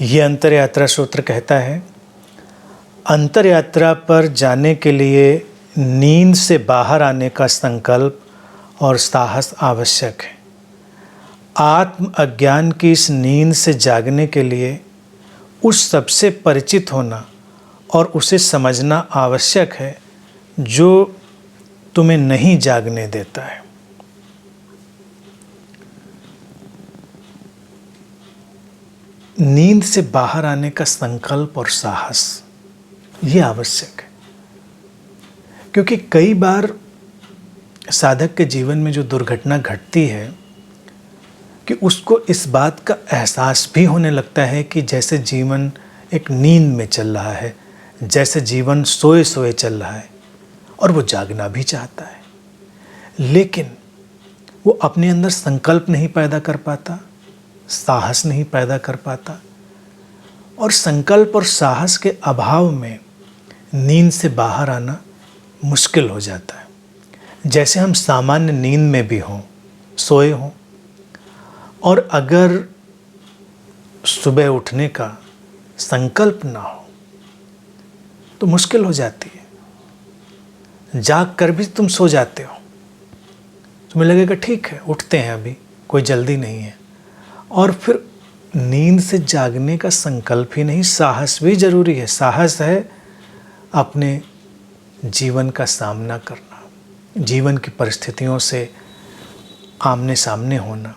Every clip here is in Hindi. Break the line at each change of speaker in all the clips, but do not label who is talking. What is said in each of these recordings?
ये अंतर यात्रा सूत्र कहता है, अंतर यात्रा पर जाने के लिए नींद से बाहर आने का संकल्प और साहस आवश्यक है। आत्म अज्ञान की इस नींद से जागने के लिए उस सबसे परिचित होना और उसे समझना आवश्यक है जो तुम्हें नहीं जागने देता है। नींद से बाहर आने का संकल्प और साहस ये आवश्यक है, क्योंकि कई बार साधक के जीवन में जो दुर्घटना घटती है कि उसको इस बात का एहसास भी होने लगता है कि जैसे जीवन एक नींद में चल रहा है, जैसे जीवन सोए सोए चल रहा है, और वो जागना भी चाहता है, लेकिन वो अपने अंदर संकल्प नहीं पैदा कर पाता, साहस नहीं पैदा कर पाता, और संकल्प और साहस के अभाव में नींद से बाहर आना मुश्किल हो जाता है। जैसे हम सामान्य नींद में भी हों, सोए हों, और अगर सुबह उठने का संकल्प ना हो तो मुश्किल हो जाती है। जाग कर भी तुम सो जाते हो, तुम्हें लगेगा ठीक है उठते हैं, अभी कोई जल्दी नहीं है, और फिर नींद से जागने का संकल्प ही नहीं, साहस भी जरूरी है। साहस है अपने जीवन का सामना करना, जीवन की परिस्थितियों से आमने सामने होना।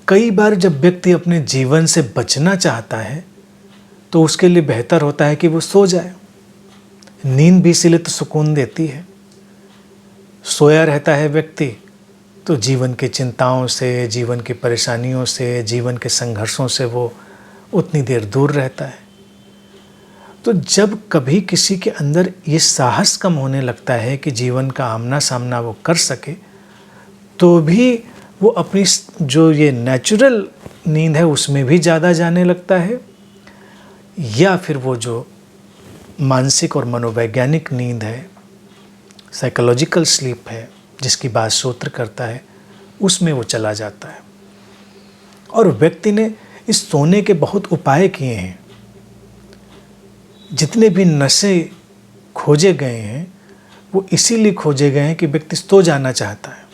कई बार जब व्यक्ति अपने जीवन से बचना चाहता है तो उसके लिए बेहतर होता है कि वो सो जाए। नींद भी इसीलिए तो सुकून देती है। सोया रहता है व्यक्ति तो जीवन की चिंताओं से, जीवन की परेशानियों से, जीवन के संघर्षों से वो उतनी देर दूर रहता है। तो जब कभी किसी के अंदर ये साहस कम होने लगता है कि जीवन का आमना सामना वो कर सके, तो भी वो अपनी जो ये नेचुरल नींद है उसमें भी ज़्यादा जाने लगता है, या फिर वो जो मानसिक और मनोवैज्ञानिक नींद है, साइकोलॉजिकल स्लीप है, जिसकी बात सूत्र करता है, उसमें वो चला जाता है। और व्यक्ति ने इस सोने के बहुत उपाय किए हैं। जितने भी नशे खोजे गए हैं वो इसीलिए खोजे गए हैं कि व्यक्ति सो जाना चाहता है,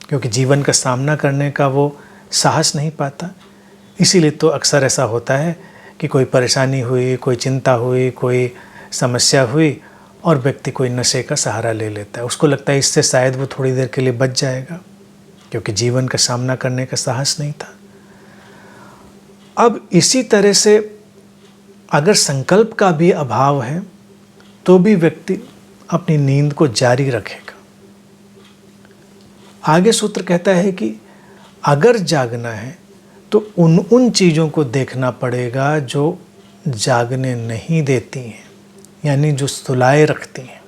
क्योंकि जीवन का सामना करने का वो साहस नहीं पाता। इसीलिए तो अक्सर ऐसा होता है कि कोई परेशानी हुई, कोई चिंता हुई, कोई समस्या हुई, और व्यक्ति कोई नशे का सहारा ले लेता है। उसको लगता है इससे शायद वो थोड़ी देर के लिए बच जाएगा, क्योंकि जीवन का सामना करने का साहस नहीं था। अब इसी तरह से अगर संकल्प का भी अभाव है तो भी व्यक्ति अपनी नींद को जारी रखेगा। आगे सूत्र कहता है कि अगर जागना है तो उन चीज़ों को देखना पड़ेगा जो जागने नहीं देती हैं, यानी जो सुलाए रखती हैं।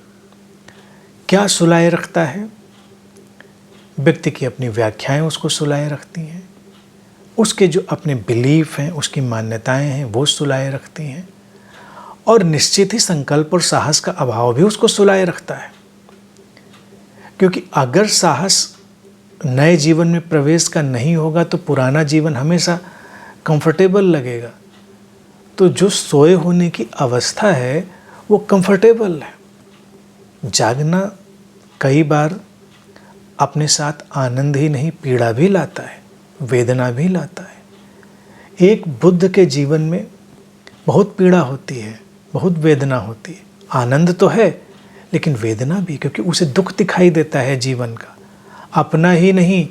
क्या सुलाए रखता है? व्यक्ति की अपनी व्याख्याएं उसको सुलाए रखती हैं, उसके जो अपने बिलीफ हैं, उसकी मान्यताएं हैं, वो सुलाए रखती हैं, और निश्चित ही संकल्प और साहस का अभाव भी उसको सुलाए रखता है। क्योंकि अगर साहस नए जीवन में प्रवेश का नहीं होगा तो पुराना जीवन हमेशा कंफर्टेबल लगेगा। तो जो सोए होने की अवस्था है वो कंफर्टेबल है। जागना कई बार अपने साथ आनंद ही नहीं, पीड़ा भी लाता है, वेदना भी लाता है। एक बुद्ध के जीवन में बहुत पीड़ा होती है, बहुत वेदना होती है। आनंद तो है लेकिन वेदना भी, क्योंकि उसे दुख दिखाई देता है जीवन का, अपना ही नहीं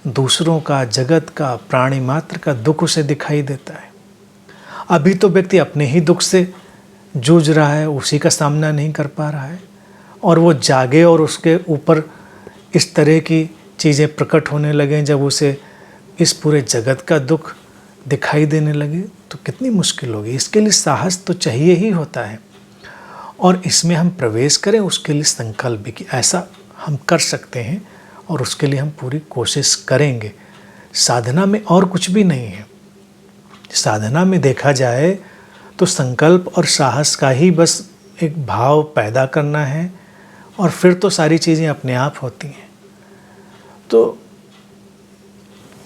दूसरों का, जगत का, प्राणी मात्र का दुख उसे दिखाई देता है। अभी तो व्यक्ति अपने ही दुख से जूझ रहा है, उसी का सामना नहीं कर पा रहा है, और वो जागे और उसके ऊपर इस तरह की चीज़ें प्रकट होने लगें, जब उसे इस पूरे जगत का दुख दिखाई देने लगे तो कितनी मुश्किल होगी। इसके लिए साहस तो चाहिए ही होता है, और इसमें हम प्रवेश करें उसके लिए संकल्प भी कि ऐसा हम कर सकते हैं, और उसके लिए हम पूरी कोशिश करेंगे। साधना में और कुछ भी नहीं है। साधना में देखा जाए तो संकल्प और साहस का ही बस एक भाव पैदा करना है, और फिर तो सारी चीज़ें अपने आप होती हैं। तो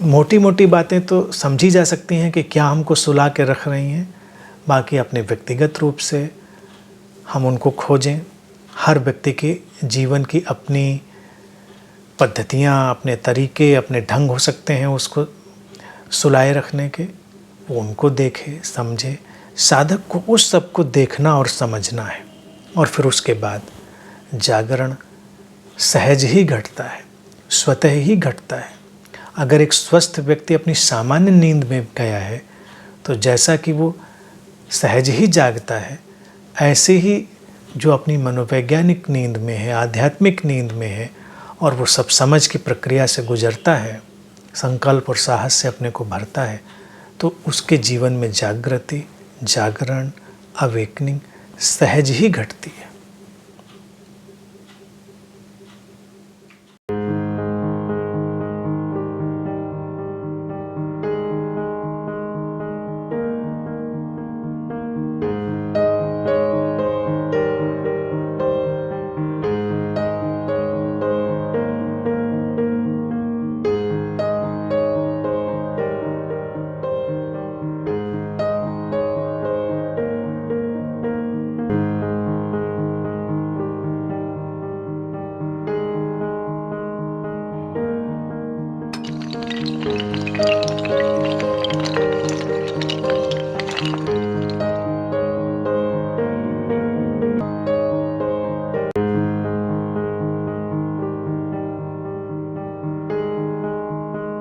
मोटी मोटी बातें तो समझी जा सकती हैं कि क्या हमको सुला के रख रही हैं, बाकी अपने व्यक्तिगत रूप से हम उनको खोजें। हर व्यक्ति के जीवन की अपनी पद्धतियाँ, अपने तरीके, अपने ढंग हो सकते हैं उसको सुलाए रखने के, वो उनको देखे, समझे। साधक को उस सब को देखना और समझना है, और फिर उसके बाद जागरण सहज ही घटता है, स्वतः ही घटता है। अगर एक स्वस्थ व्यक्ति अपनी सामान्य नींद में गया है, तो जैसा कि वो सहज ही जागता है, ऐसे ही जो अपनी मनोवैज्ञानिक नींद में है, आध्यात्मिक नींद में है, और वो सब समझ की प्रक्रिया से गुजरता है, संकल्प और साहस से अपने को भरता है, तो उसके जीवन में जागृति, जागरण, अवेकनिंग सहज ही घटती है।